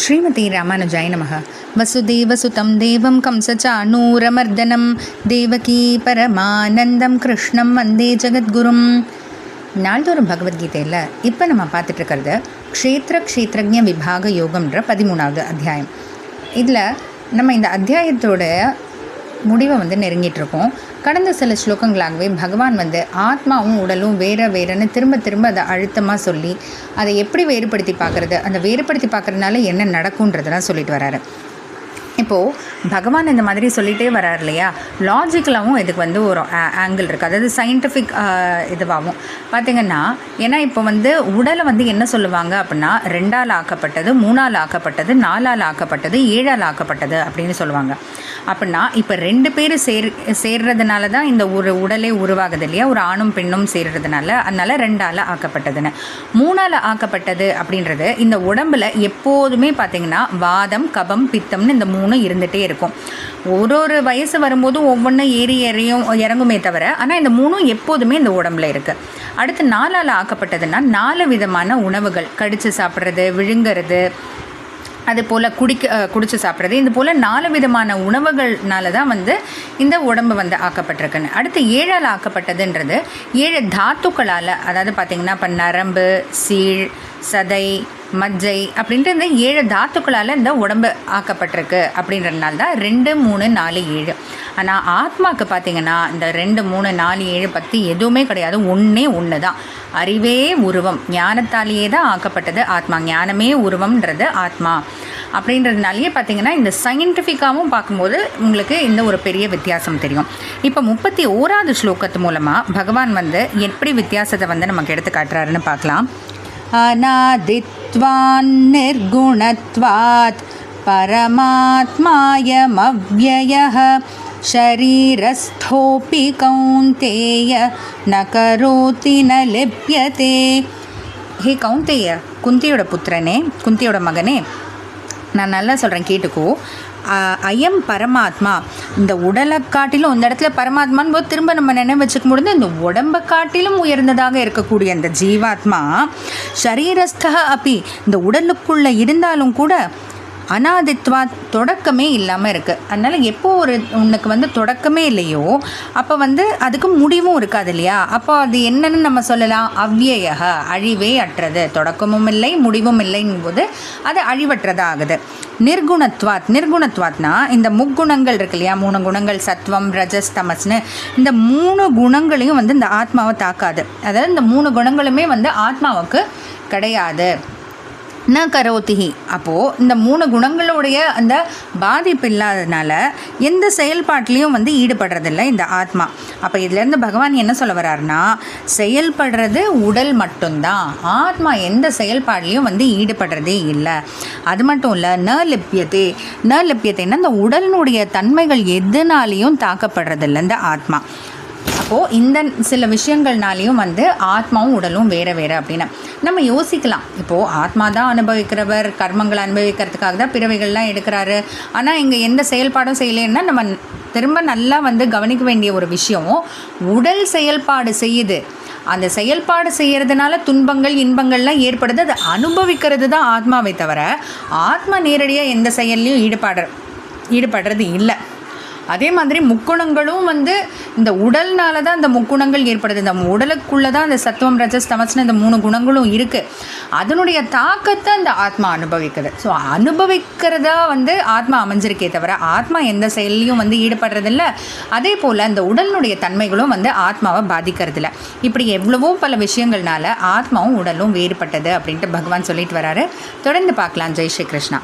ஸ்ரீமதி ராமானுஜாய நமः. வசுதேவசுதம் தேவம் கம்சச்சானூரமர்தனம் தேவகீ பரமானந்தம் கிருஷ்ணம் வந்தே ஜெகத்குரும். நாள்தோறும் பகவத்கீதையில் இப்போ நம்ம பார்த்துட்ருக்கிறது க்ஷேத்ரஜ்ஞ விபாக யோகம்ன்ற 13வது அத்தியாயம். இதில் நம்ம இந்த அத்தியாயத்தோட முடிவை நெருங்கிட்டுருக்கோம். கடந்த சில ஸ்லோகங்களாகவே பகவான் ஆத்மாவும் உடலும் வேறுன்னு திரும்ப அதை அழுத்தமாக சொல்லி அதை எப்படி வேறுபடுத்தி பார்க்குறது, அந்த வேறுபடுத்தி பார்க்குறதுனால என்ன நடக்கும்ன்றதெல்லாம் சொல்லிட்டு வராரு. இப்போது பகவான் இந்த மாதிரி சொல்லிகிட்டே வரார் இல்லையா, லாஜிக்கலாகவும் இதுக்கு ஒரு ஆங்கிள் இருக்குது. அதாவது சயின்டிஃபிக் இதுவாகவும் பார்த்திங்கன்னா, ஏன்னா இப்போ உடலை என்ன சொல்லுவாங்க அப்படின்னா 2ஆல் ஆக்கப்பட்டது, 3ஆல் ஆக்கப்பட்டது, 4ஆல் ஆக்கப்பட்டது, 7ஆல் ஆக்கப்பட்டது அப்படின்னு சொல்லுவாங்க. அப்படின்னா இப்போ 2 பேர் சேர்றதுனால தான் இந்த ஒரு உடலே உருவாகுது இல்லையா, ஒரு ஆணும் பெண்ணும் சேர்றதுனால, அதனால் 2ஆல் ஆக்கப்பட்டதுன்னு. 3ஆல் ஆக்கப்பட்டது அப்படின்றது இந்த உடம்பில் எப்போதுமே பார்த்திங்கன்னா வாதம், கபம், பித்தம்னு இந்த 3 இருந்துகிட்டே இருக்கும். ஒரு வயசு வரும்போது ஒவ்வொன்றும் ஏறி இறங்குமே தவிர, ஆனால் இந்த 3 எப்போதுமே இந்த உடம்புல இருக்குது. அடுத்து 4ஆல் ஆக்கப்பட்டதுன்னா 4 விதமான உணவுகள், கடித்து சாப்பிட்றது, விழுங்கிறது, அது போல் குடிச்சு சாப்பிட்றது, இது போல் 4 விதமான உணவுகள்னால தான் இந்த உடம்பு ஆக்கப்பட்டிருக்குன்னு. அடுத்து 7ஆல் ஆக்கப்பட்டதுன்றது 7 தாத்துக்களால், அதாவது பார்த்திங்கன்னா இப்போ நரம்பு, சீழ், சதை, மஜ்ஜை அப்படின்ற இந்த 7 தாத்துக்களால் இந்த உடம்பு ஆக்கப்பட்டிருக்கு. அப்படின்றதுனால தான் 2, 3, 4, 7. ஆனால் ஆத்மாவுக்கு பார்த்திங்கன்னா இந்த 2, 3, 4, 7 பற்றி எதுவுமே கிடையாது. ஒன்று தான், அறிவே உருவம், ஞானத்தாலேயே தான் ஆக்கப்பட்டது ஆத்மா. ஞானமே உருவம்ன்றது ஆத்மா அப்படின்றதுனாலேயே பார்த்திங்கன்னா இந்த சயின்டிஃபிக்காகவும் பார்க்கும்போது உங்களுக்கு இந்த ஒரு பெரிய வித்தியாசம் தெரியும். இப்போ 31வது ஸ்லோகத்து மூலமாக பகவான் எப்படி வித்தியாசத்தை நமக்கு எடுத்து காட்டுறாருன்னு பார்க்கலாம். அநாதித்வான் நிர்குணத்வாத் பரமாத்மாயமவ்யயः ஷரீரஸ்தோபி கௌந்தேய ந கரோதி ந லிப்யதே. ஹே கௌந்தேய, குந்தியோட புத்திரனே, குந்தியோட மகனே, நான் நல்லா சொல்கிறேன் கேட்டுக்கோ. அயம் பரமாத்மா, இந்த உடலை காட்டிலும் இந்த இடத்துல பரமாத்மான்னு போது திரும்ப நம்ம நினைவு வச்சுக்க முடியாது. இந்த உடம்பை காட்டிலும் உயர்ந்ததாக இருக்கக்கூடிய அந்த ஜீவாத்மா ஷரீரஸ்தா அப்படி இந்த உடலுக்குள்ளே இருந்தாலும் கூட அநாதித்வா, தொடக்கமே இல்லாமல் இருக்குது. அதனால் எப்போ உனக்கு தொடக்கமே இல்லையோ அப்போ அதுக்கு முடிவும் இருக்காது இல்லையா. அப்போ அது என்னன்னு நம்ம சொல்லலாம், அவ்யய, அழிவே அற்றது, தொடக்கமும் இல்லை முடிவும் இல்லைங்கும் போது அது அழிவற்றதாக ஆகுது. நிர்குணத்வாத்னா இந்த முக்குணங்கள் இருக்கு இல்லையா, 3 குணங்கள், சத்வம், ரஜஸ், தமஸ்னு, இந்த 3 குணங்களையும் இந்த ஆத்மாவை தாக்காது. அதாவது இந்த 3 குணங்களுமே ஆத்மாவுக்கு கிடையாது. ந கரோதிஹி, அப்போது இந்த 3 குணங்களுடைய அந்த பாதிப்பு இல்லாததுனால எந்த செயல்பாட்டிலையும் ஈடுபடுறதில்லை இந்த ஆத்மா. அப்போ இதுலேருந்து பகவான் என்ன சொல்ல வர்றாருன்னா, செயல்படுறது உடல் மட்டும்தான், ஆத்மா எந்த செயல்பாட்லேயும் ஈடுபடுறதே இல்லை. அது மட்டும் இல்லை, ந லிப்யத்தைன்னா இந்த உடலினுடைய தன்மைகள் எதுனாலையும் தாக்கப்படுறதில்லை இந்த ஆத்மா. அப்போது இந்த சில விஷயங்கள்னாலையும் ஆத்மாவும் உடலும் வேறு அப்படின்னு நம்ம யோசிக்கலாம். இப்போது ஆத்மா தான் அனுபவிக்கிறவர், கர்மங்களை அனுபவிக்கிறதுக்காக தான் பிறவைகள்லாம் எடுக்கிறாரு. ஆனால் இங்கே எந்த செயல்பாடும் செய்யலைன்னா நம்ம திரும்ப நல்லா கவனிக்க வேண்டிய ஒரு விஷயம், உடல் செயல்பாடு செய்யுது. அந்த செயல்பாடு செய்கிறதுனால துன்பங்கள் இன்பங்கள்லாம் ஏற்படுது, அதை அனுபவிக்கிறது தான் ஆத்மாவை தவிர ஆத்மா நேரடியாக எந்த செயல்லையும் ஈடுபடுறது இல்லை. அதே மாதிரி முக்குணங்களும் இந்த உடல்னால தான் இந்த முக்குணங்கள் ஏற்படுது. இந்த உடலுக்குள்ளே தான் இந்த சத்துவம், ரஜஸ், தமஸ்னு இந்த 3 குணங்களும் இருக்குது. அதனுடைய தாக்கத்தை இந்த ஆத்மா அனுபவிக்குது. ஸோ அனுபவிக்கிறதா ஆத்மா அமைஞ்சிருக்கே தவிர ஆத்மா எந்த செயல்லையும் ஈடுபடுறதில்ல. அதே போல் இந்த உடலினுடைய தன்மைகளும் ஆத்மாவை பாதிக்கிறதில்ல. இப்படி எவ்வளவோ பல விஷயங்கள்னால ஆத்மாவும் உடலும் வேறுபட்டது அப்படின்ட்டு பகவான் சொல்லிட்டு வராரு. தொடர்ந்து பார்க்கலாம். ஜெய் ஸ்ரீ கிருஷ்ணா.